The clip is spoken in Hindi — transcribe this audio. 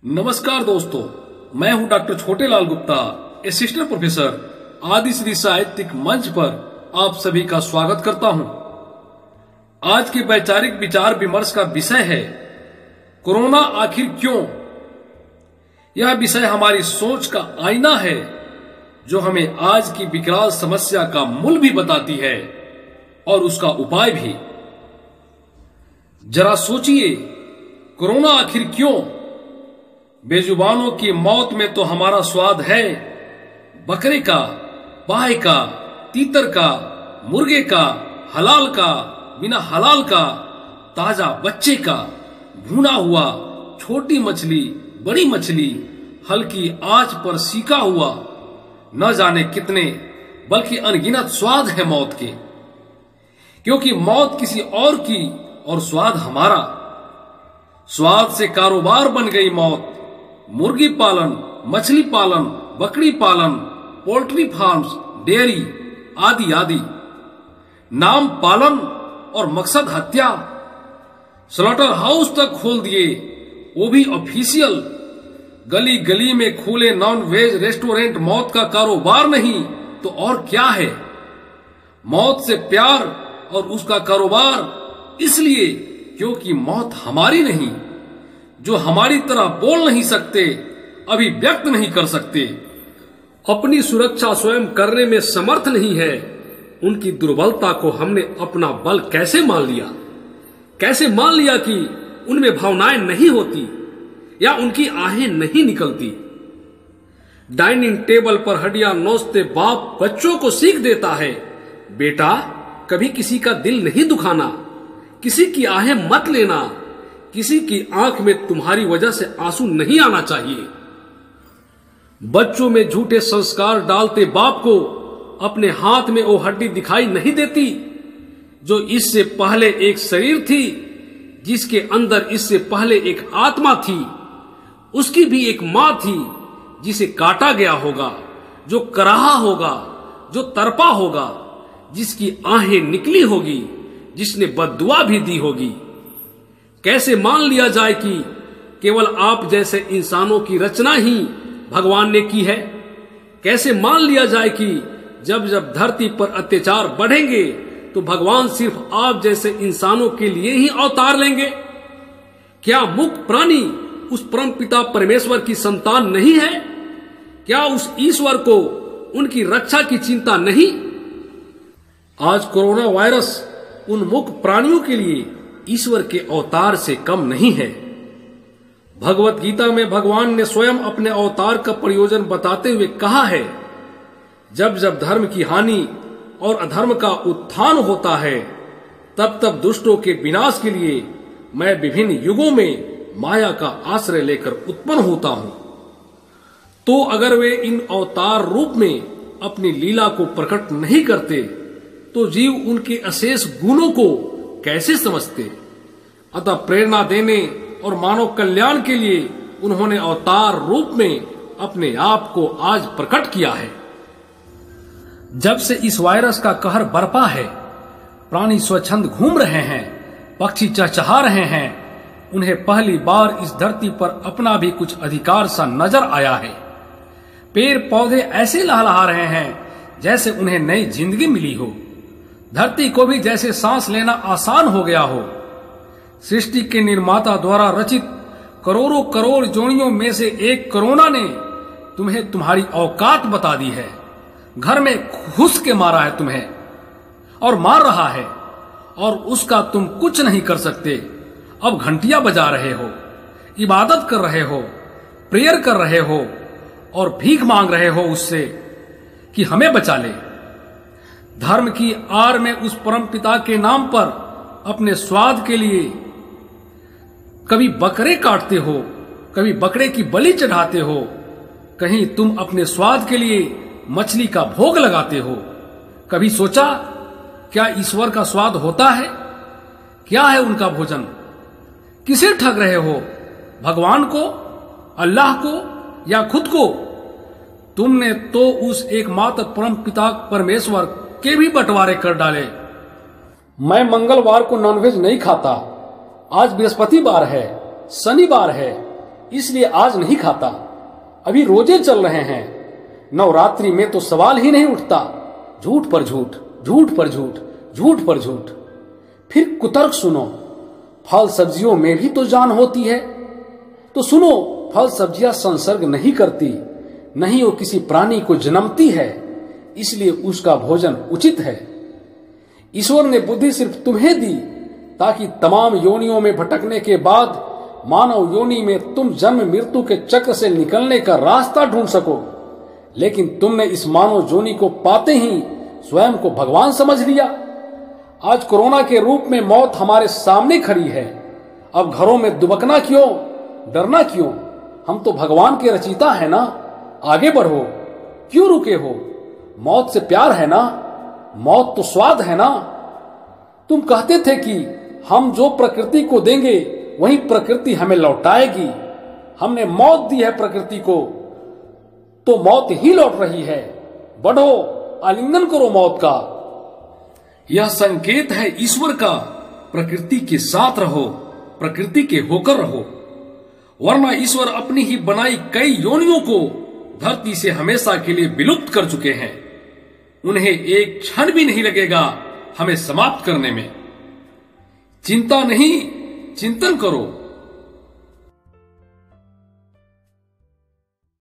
नमस्कार दोस्तों, मैं हूं doctor Chhotelal Gupta, assistant professor आदि श्री साहित्यिक मंच पर आप सभी का स्वागत करता हूं। आज के वैचारिक विचार विमर्श का विषय है कोरोना आखिर क्यों। यह विषय हमारी सोच का आईना है जो हमें आज की विकराल समस्या का मूल भी बताती है और उसका उपाय भी। जरा सोचिए, कोरोना आखिर क्यों। बेजुबानों की मौत में तो हमारा स्वाद है। बकरे का, बाय का, तीतर का, मुर्गे का, हलाल का, बिना हलाल का, ताजा बच्चे का, भुना हुआ, छोटी मछली, बड़ी मछली, हल्की आंच पर सीका हुआ, न जाने कितने बल्कि अनगिनत स्वाद है मौत के। क्योंकि मौत किसी और की और स्वाद हमारा। स्वाद से कारोबार बन गई मौत। मुर्गी पालन, मछली पालन, बकरी पालन, पोल्ट्री फार्म्स, डेयरी आदि आदि। नाम पालन और मकसद हत्या। स्लॉटर हाउस तक खोल दिए, वो भी ऑफिशियल। गली गली में खुले नॉन वेज रेस्टोरेंट मौत का कारोबार नहीं तो और क्या है। मौत से प्यार और उसका कारोबार इसलिए क्योंकि मौत हमारी नहीं। जो हमारी तरह बोल नहीं सकते, अभिव्यक्त नहीं कर सकते, अपनी सुरक्षा स्वयं करने में समर्थ नहीं है, उनकी दुर्बलता को हमने अपना बल कैसे मान लिया। कैसे मान लिया कि उनमें भावनाएं नहीं होती या उनकी आहें नहीं निकलती। डाइनिंग टेबल पर हड्डियां नोचते बाप बच्चों को सीख देता है, बेटा कभी किसी का दिल नहीं दुखाना, किसी की आहें मत लेना, किसी की आंख में तुम्हारी वजह से आंसू नहीं आना चाहिए। बच्चों में झूठे संस्कार डालते बाप को अपने हाथ में वो हड्डी दिखाई नहीं देती जो इससे पहले एक शरीर थी, जिसके अंदर इससे पहले एक आत्मा थी। उसकी भी एक मां थी जिसे काटा गया होगा, जो कराहा होगा, जो तरपा होगा, जिसकी आहें निकली होगी, जिसने बद्दुआ भी दी होगी। कैसे मान लिया जाए कि केवल आप जैसे इंसानों की रचना ही भगवान ने की है। कैसे मान लिया जाए कि जब जब धरती पर अत्याचार बढ़ेंगे तो भगवान सिर्फ आप जैसे इंसानों के लिए ही अवतार लेंगे। क्या मुक्त प्राणी उस परम पिता परमेश्वर की संतान नहीं है? क्या उस ईश्वर को उनकी रक्षा की चिंता नहीं? आज कोरोना वायरस उन मुक्त प्राणियों के लिए ईश्वर के अवतार से कम नहीं है। भगवत गीता में भगवान ने स्वयं अपने अवतार का प्रयोजन बताते हुए कहा है, जब जब धर्म की हानि और अधर्म का उत्थान होता है, तब तब दुष्टों के विनाश के लिए मैं विभिन्न युगों में माया का आश्रय लेकर उत्पन्न होता हूं। तो अगर वे इन अवतार रूप में अपनी लीला को प्रकट नहीं करते तो जीव उनके अशेष गुणों को कैसे समझते। अतः प्रेरणा देने और मानव कल्याण के लिए उन्होंने अवतार रूप में अपने आप को आज प्रकट किया है। जब से इस वायरस का कहर बरपा है, प्राणी स्वच्छंद घूम रहे हैं, पक्षी चहचहा रहे हैं, उन्हें पहली बार इस धरती पर अपना भी कुछ अधिकार सा नजर आया है। पेड़ पौधे ऐसे लहलहा रहे हैं जैसे उन्हें नई जिंदगी मिली हो। धरती को भी जैसे सांस लेना आसान हो गया हो। सृष्टि के निर्माता द्वारा रचित करोड़ों करोड़ जोड़ियों में से एक कोरोना ने तुम्हें तुम्हारी औकात बता दी है। घर में घुस के मारा है तुम्हें और मार रहा है, और उसका तुम कुछ नहीं कर सकते। अब घंटियां बजा रहे हो, इबादत कर रहे हो, प्रेयर कर रहे हो और भीख मांग रहे हो उससे कि हमें बचा ले। धर्म की आड़ में उस परम पिता के नाम पर अपने स्वाद के लिए कभी बकरे काटते हो, कभी बकरे की बलि चढ़ाते हो, कहीं तुम अपने स्वाद के लिए मछली का भोग लगाते हो। कभी सोचा क्या ईश्वर का स्वाद होता है? क्या है उनका भोजन? किसे ठग रहे हो? भगवान को, अल्लाह को या खुद को? तुमने तो उस एकमात्र परम पिता परमेश्वर के भी बंटवारे कर डाले। मैं मंगलवार को नॉनवेज नहीं खाता। आज बृहस्पतिवार है, शनिवार है, इसलिए आज नहीं खाता। अभी रोजे चल रहे हैं। नवरात्रि में तो सवाल ही नहीं उठता। झूठ पर झूठ, झूठ पर झूठ, झूठ पर झूठ। फिर कुतर्क सुनो, फल सब्जियों में भी तो जान होती है। तो सुनो, फल सब्जियां संसर्ग नहीं करती, नहीं वो किसी प्राणी को जन्मती है, इसलिए उसका भोजन उचित है। ईश्वर ने बुद्धि सिर्फ तुम्हें दी ताकि तमाम योनियों में भटकने के बाद मानव योनि में तुम जन्म मृत्यु के चक्र से निकलने का रास्ता ढूंढ सको। लेकिन तुमने इस मानव योनि को पाते ही स्वयं को भगवान समझ लिया। आज कोरोना के रूप में मौत हमारे सामने खड़ी है। अब घरों में दुबकना क्यों, डरना क्यों? हम तो भगवान के रचयिता है ना। आगे बढ़ो, क्यों रुके हो? मौत से प्यार है ना, मौत तो स्वाद है ना। तुम कहते थे कि हम जो प्रकृति को देंगे वही प्रकृति हमें लौटाएगी। हमने मौत दी है प्रकृति को, तो मौत ही लौट रही है। बढ़ो, आलिंगन करो मौत का। यह संकेत है ईश्वर का। प्रकृति के साथ रहो, प्रकृति के होकर रहो, वरना ईश्वर अपनी ही बनाई कई योनियों को धरती से हमेशा के लिए विलुप्त कर चुके हैं। उन्हें एक क्षण भी नहीं लगेगा हमें समाप्त करने में। चिंता नहीं, चिंतन करो।